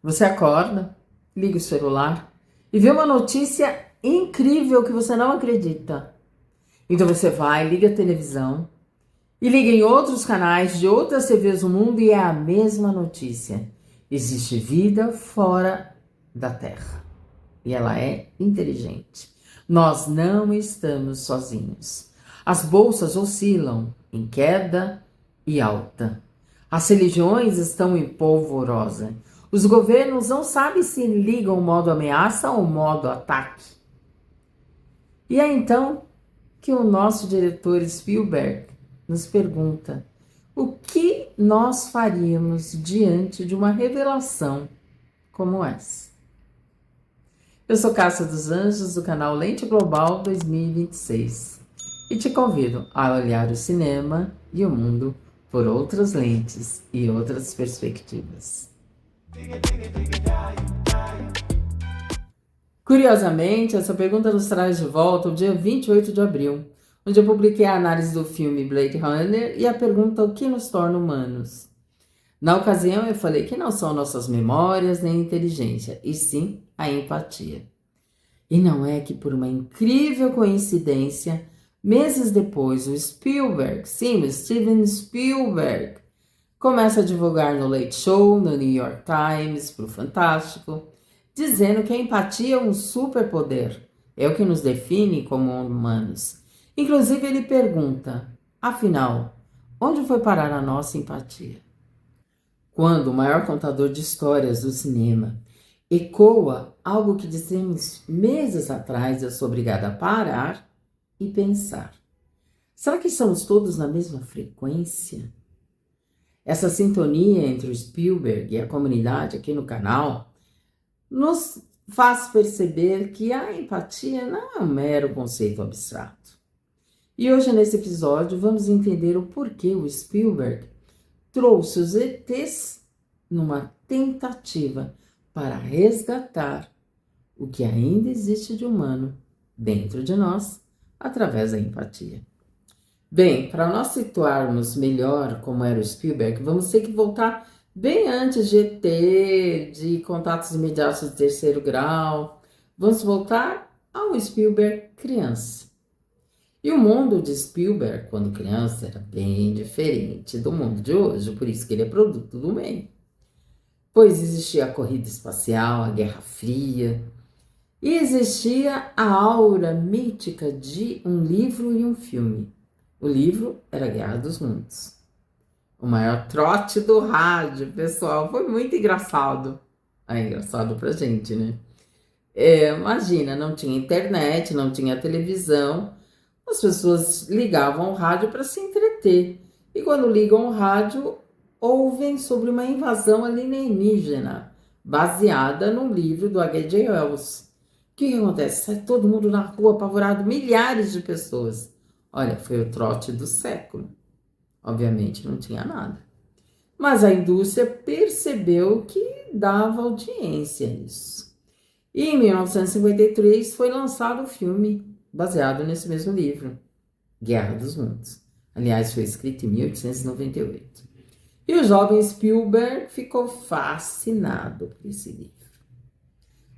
Você acorda, liga o celular e vê uma notícia incrível que você não acredita. Então você vai, liga a televisão e liga em outros canais de outras TVs do mundo e é a mesma notícia. Existe vida fora da Terra e ela é inteligente. Nós não estamos sozinhos. As bolsas oscilam em queda e alta. As religiões estão em polvorosa. Os governos não sabem se ligam o modo ameaça ou modo ataque. E é então que o nosso diretor Spielberg nos pergunta: o que nós faríamos diante de uma revelação como essa? Eu sou Cássia dos Anjos, do canal Lente Global 2026, e te convido a olhar o cinema e o mundo por outras lentes e outras perspectivas. Curiosamente, essa pergunta nos traz de volta o dia 28 de abril, onde eu publiquei a análise do filme Blade Runner e a pergunta: o que nos torna humanos? Na ocasião, eu falei que não são nossas memórias nem inteligência, e sim a empatia. E não é que por uma incrível coincidência, meses depois, o Spielberg, sim, o Steven Spielberg, começa a divulgar no Late Show, no New York Times, para o Fantástico, dizendo que a empatia é um superpoder, é o que nos define como humanos. Inclusive, ele pergunta: afinal, onde foi parar a nossa empatia? Quando o maior contador de histórias do cinema ecoa algo que dissemos meses atrás, eu sou obrigada a parar e pensar: será que estamos todos na mesma frequência? Essa sintonia entre o Spielberg e a comunidade aqui no canal nos faz perceber que a empatia não é um mero conceito abstrato. E hoje, nesse episódio, vamos entender o porquê o Spielberg trouxe os ETs numa tentativa para resgatar o que ainda existe de humano dentro de nós através da empatia. Bem, para nós situarmos melhor como era o Spielberg, vamos ter que voltar bem antes de ET, de contatos imediatos de terceiro grau. Vamos voltar ao Spielberg criança. E o mundo de Spielberg, quando criança, era bem diferente do mundo de hoje, por isso que ele é produto do meio. Pois existia a corrida espacial, a Guerra Fria, e existia a aura mítica de um livro e um filme. O livro era Guerra dos Mundos. O maior trote do rádio, pessoal, foi muito engraçado. É engraçado pra gente, né? Imagina, não tinha internet, não tinha televisão, as pessoas ligavam o rádio para se entreter. E quando ligam o rádio, ouvem sobre uma invasão alienígena, baseada no livro do H.G. Wells. O que acontece? Sai todo mundo na rua apavorado, milhares de pessoas. Olha, foi o trote do século. Obviamente não tinha nada. Mas a indústria percebeu que dava audiência a isso. E em 1953 foi lançado o filme baseado nesse mesmo livro, Guerra dos Mundos. Aliás, foi escrito em 1898. E o jovem Spielberg ficou fascinado por esse livro.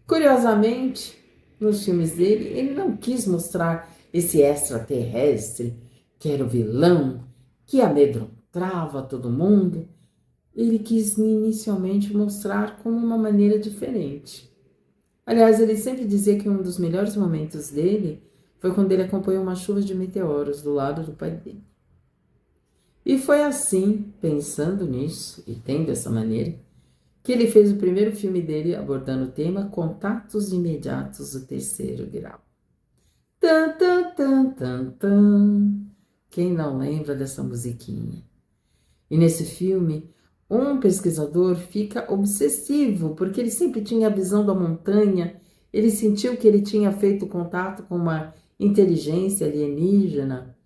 Curiosamente, nos filmes dele, ele não quis mostrar esse extraterrestre que era o vilão, que amedrontava todo mundo. Ele quis inicialmente mostrar como uma maneira diferente. Aliás, ele sempre dizia que um dos melhores momentos dele foi quando ele acompanhou uma chuva de meteoros do lado do pai dele. E foi assim, pensando nisso e tendo essa maneira, que ele fez o primeiro filme dele abordando o tema Contatos Imediatos do Terceiro Grau. Tan, tan, tan, tan, tan. Quem não lembra dessa musiquinha? E nesse filme, um pesquisador fica obsessivo, porque ele sempre tinha a visão da montanha, ele sentiu que ele tinha feito contato com uma inteligência alienígena,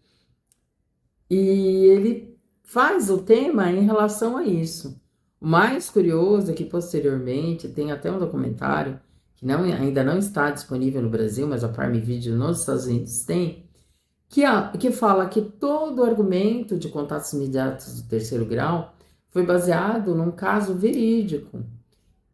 e ele faz o tema em relação a isso. O mais curioso é que, posteriormente, tem até um documentário, que ainda não está disponível no Brasil, mas a Prime Video nos Estados Unidos tem, que fala que todo o argumento de contatos imediatos do terceiro grau foi baseado num caso verídico.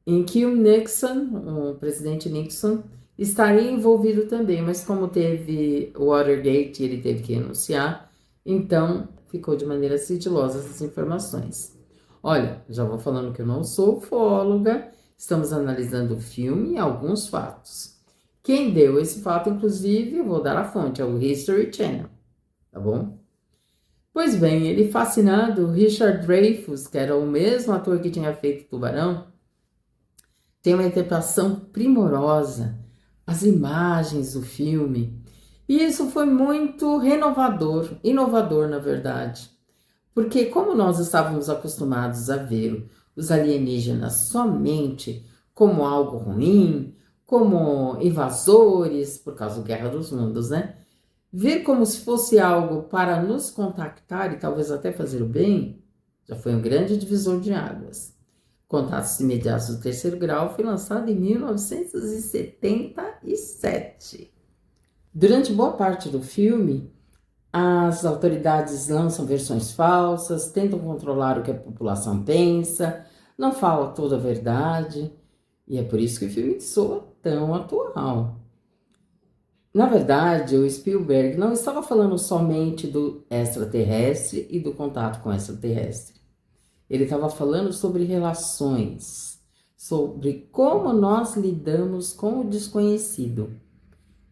em que o Nixon, o presidente Nixon, estaria envolvido também, mas como teve o Watergate, ele teve que renunciar, então ficou de maneira sigilosa essas informações. Olha, já vou falando que eu não sou ufóloga, estamos analisando o filme e alguns fatos. Quem deu esse fato, inclusive, eu vou dar a fonte, é o History Channel, tá bom? Pois bem, ele fascinado, Richard Dreyfuss, que era o mesmo ator que tinha feito Tubarão, tem uma interpretação primorosa, as imagens do filme. E isso foi muito renovador, inovador, na verdade. Porque como nós estávamos acostumados a ver os alienígenas somente como algo ruim, como invasores, por causa da Guerra dos Mundos, né? Ver como se fosse algo para nos contactar e talvez até fazer o bem, já foi um grande divisor de águas. Contatos Imediatos do Terceiro Grau foi lançado em 1977. Durante boa parte do filme, as autoridades lançam versões falsas, tentam controlar o que a população pensa, não falam toda a verdade, e é por isso que o filme soa tão atual. Na verdade, o Spielberg não estava falando somente do extraterrestre e do contato com o extraterrestre. Ele estava falando sobre relações, sobre como nós lidamos com o desconhecido.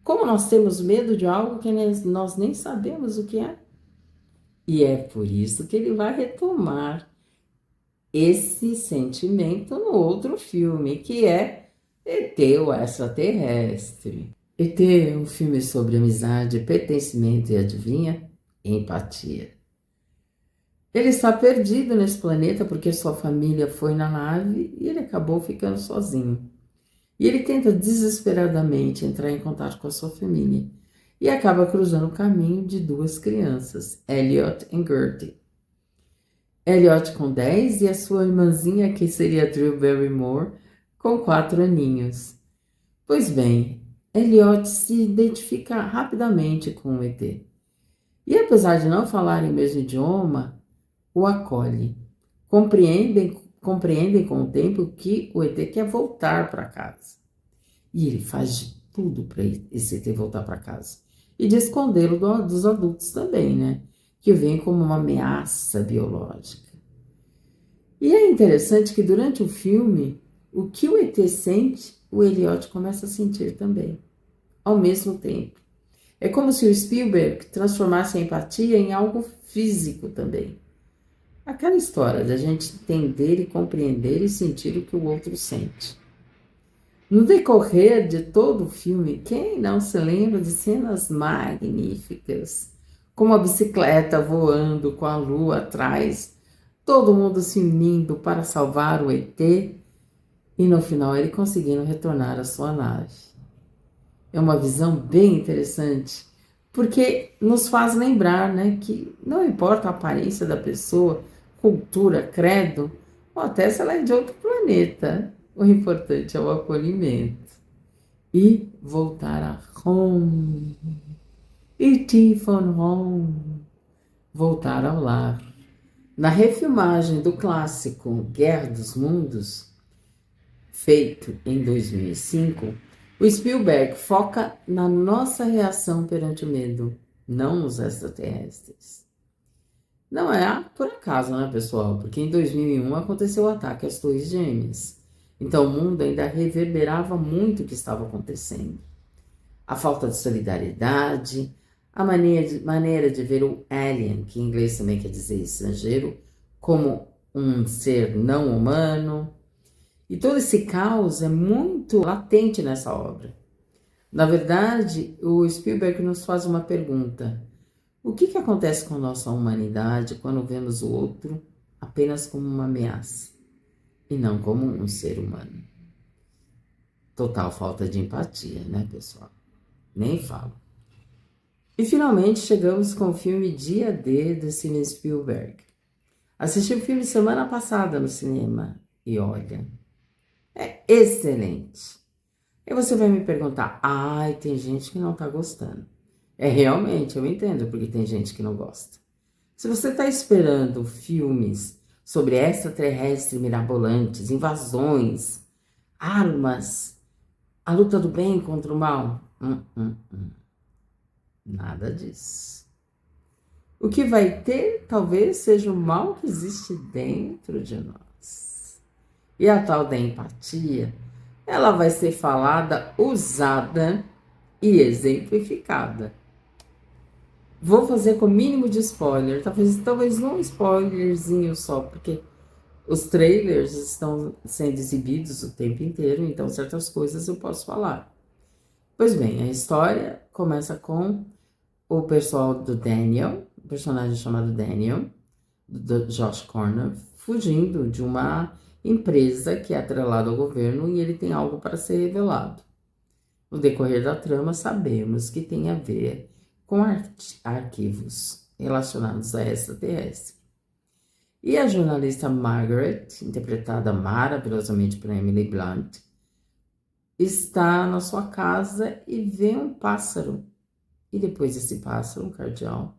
Como nós temos medo de algo que nós nem sabemos o que é. E é por isso que ele vai retomar esse sentimento no outro filme, que é ET, o Extraterrestre. ET é um filme sobre amizade, pertencimento e, adivinha, empatia. Ele está perdido nesse planeta porque sua família foi na nave e ele acabou ficando sozinho. E ele tenta desesperadamente entrar em contato com a sua família e acaba cruzando o caminho de duas crianças, Elliot e Gertie. Elliot com 10 e a sua irmãzinha, que seria Drew Barrymore, com 4 aninhos. Pois bem, Elliot se identifica rapidamente com o ET. E apesar de não falarem o mesmo idioma, o acolhe. Compreendem com o tempo que o ET quer voltar para casa. E ele faz de tudo para esse ET voltar para casa. E de escondê-lo dos adultos também, né? Que vem como uma ameaça biológica. E é interessante que durante o filme, o que o ET sente, o Elliot começa a sentir também, ao mesmo tempo. É como se o Spielberg transformasse a empatia em algo físico também. Aquela história da gente entender e compreender e sentir o que o outro sente. No decorrer de todo o filme, quem não se lembra de cenas magníficas, como a bicicleta voando com a lua atrás, todo mundo se unindo para salvar o ET e no final ele conseguindo retornar à sua nave. É uma visão bem interessante, porque nos faz lembrar, né, que não importa a aparência da pessoa, cultura, credo, ou até se ela é de outro planeta, o importante é o acolhimento. E voltar a home. E.T. phone home. Voltar ao lar. Na refilmagem do clássico Guerra dos Mundos, feito em 2005, o Spielberg foca na nossa reação perante o medo, não nos extraterrestres. Não é por acaso, né, pessoal? Porque em 2001 aconteceu o ataque às Torres Gêmeas. Então o mundo ainda reverberava muito o que estava acontecendo. A falta de solidariedade, a maneira de ver o alien, que em inglês também quer dizer estrangeiro, como um ser não humano. E todo esse caos é muito latente nessa obra. Na verdade, o Spielberg nos faz uma pergunta. O que acontece com nossa humanidade quando vemos o outro apenas como uma ameaça e não como um ser humano? Total falta de empatia, né, pessoal? Nem falo. E finalmente chegamos com o filme Dia D do Steven Spielberg. Assisti o filme semana passada no cinema e olha, é excelente. E você vai me perguntar, ai, tem gente que não tá gostando. É realmente, eu entendo porque tem gente que não gosta. Se você está esperando filmes sobre extraterrestres mirabolantes, invasões, armas, a luta do bem contra o mal. Nada disso. O que vai ter talvez seja o mal que existe dentro de nós. E a tal da empatia, ela vai ser falada, usada e exemplificada. Vou fazer com o mínimo de spoiler, talvez não um spoilerzinho só, porque os trailers estão sendo exibidos o tempo inteiro, então certas coisas eu posso falar. Pois bem, a história começa com o pessoal do Daniel, um personagem chamado Daniel, do Josh Corner, fugindo de uma empresa que é atrelada ao governo e ele tem algo para ser revelado. No decorrer da trama, sabemos que tem a ver com arquivos relacionados a extraterrestre. E a jornalista Margaret, interpretada maravilhosamente por Emily Blunt, está na sua casa e vê um pássaro. E depois desse pássaro, um cardeal,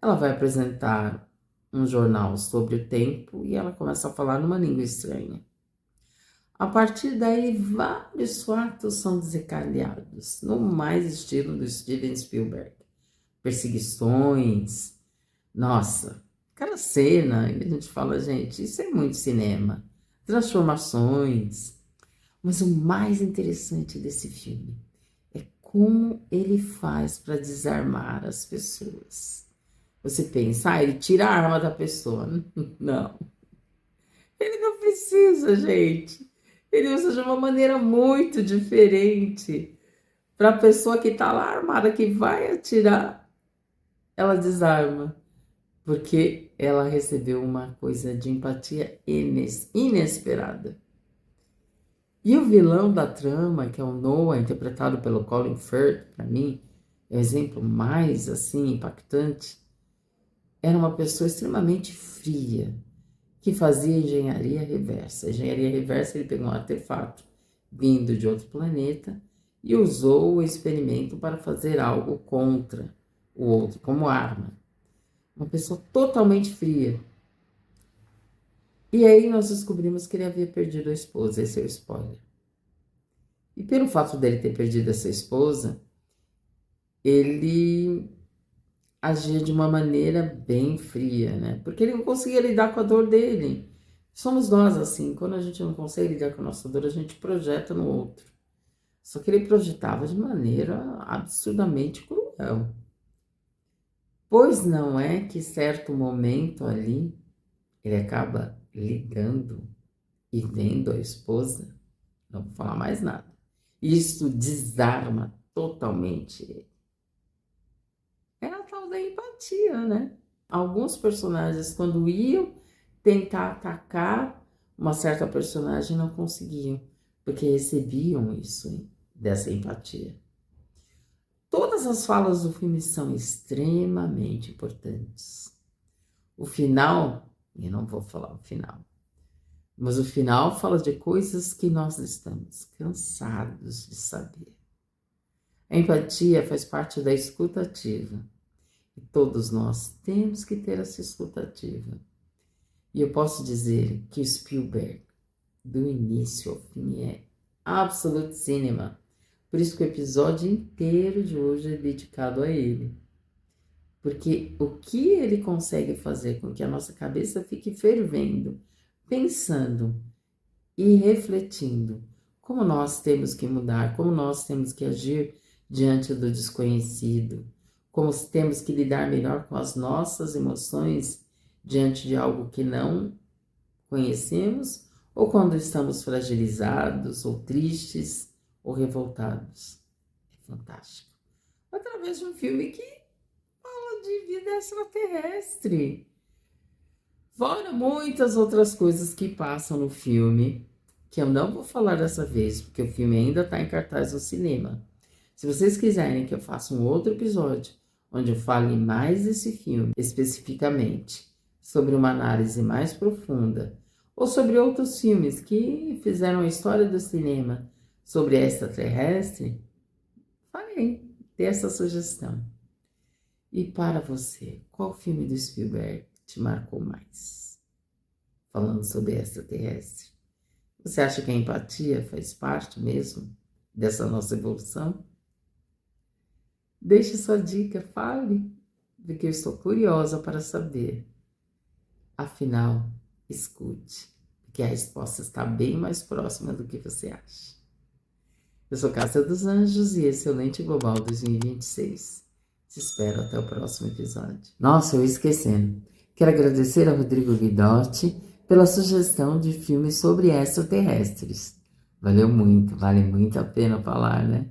ela vai apresentar um jornal sobre o tempo e ela começa a falar numa língua estranha. A partir daí, vários fatos são desencadeados, no mais estilo do Steven Spielberg. Perseguições, nossa, aquela cena que a gente fala, gente, isso é muito cinema. Transformações. Mas o mais interessante desse filme é como ele faz para desarmar as pessoas. Você pensa, ele tira a arma da pessoa. Não, ele não precisa, gente. Ele usa de uma maneira muito diferente. Para a pessoa que está lá armada, que vai atirar, ela desarma. Porque ela recebeu uma coisa de empatia inesperada. E o vilão da trama, que é o Noah, interpretado pelo Colin Firth, para mim, é o exemplo mais assim impactante. Era uma pessoa extremamente fria, que fazia engenharia reversa. A engenharia reversa, ele pegou um artefato vindo de outro planeta e usou o experimento para fazer algo contra o outro, como arma. Uma pessoa totalmente fria. E aí nós descobrimos que ele havia perdido a esposa, esse é o spoiler. E pelo fato dele ter perdido essa esposa, ele agia de uma maneira bem fria, né? Porque ele não conseguia lidar com a dor dele. Somos nós assim, quando a gente não consegue lidar com a nossa dor, a gente projeta no outro. Só que ele projetava de maneira absurdamente cruel. Pois não é que certo momento ali, ele acaba ligando e vendo a esposa, não vou falar mais nada. Isso desarma totalmente ele. É a tal da empatia, né? Alguns personagens, quando iam tentar atacar uma certa personagem, não conseguiam, porque recebiam isso, dessa empatia. Todas as falas do filme são extremamente importantes. O final, eu não vou falar o final, mas o final fala de coisas que nós estamos cansados de saber. A empatia faz parte da escuta ativa. E todos nós temos que ter essa escuta ativa. E eu posso dizer que o Spielberg, do início ao fim, é absolute cinema. Por isso que o episódio inteiro de hoje é dedicado a ele. Porque o que ele consegue fazer com que a nossa cabeça fique fervendo, pensando e refletindo como nós temos que mudar, como nós temos que agir diante do desconhecido, como temos que lidar melhor com as nossas emoções diante de algo que não conhecemos, ou quando estamos fragilizados, ou tristes, ou revoltados. É fantástico. Através de um filme que fala de vida extraterrestre. Fora muitas outras coisas que passam no filme, que eu não vou falar dessa vez, porque o filme ainda está em cartaz no cinema. Se vocês quiserem que eu faça um outro episódio, onde eu fale mais desse filme, especificamente, sobre uma análise mais profunda, ou sobre outros filmes que fizeram a história do cinema sobre extraterrestre, falei, dê essa sugestão. E para você, qual filme do Spielberg te marcou mais? Falando sobre extraterrestre. Você acha que a empatia faz parte mesmo dessa nossa evolução? Deixe sua dica, fale, porque eu estou curiosa para saber. Afinal, escute, porque a resposta está bem mais próxima do que você acha. Eu sou Cássia dos Anjos e esse é o Lente Global 2026. Te espero até o próximo episódio. Nossa, eu ia esquecendo. Quero agradecer a Rodrigo Guidotti pela sugestão de filmes sobre extraterrestres. Valeu muito, vale muito a pena falar, né?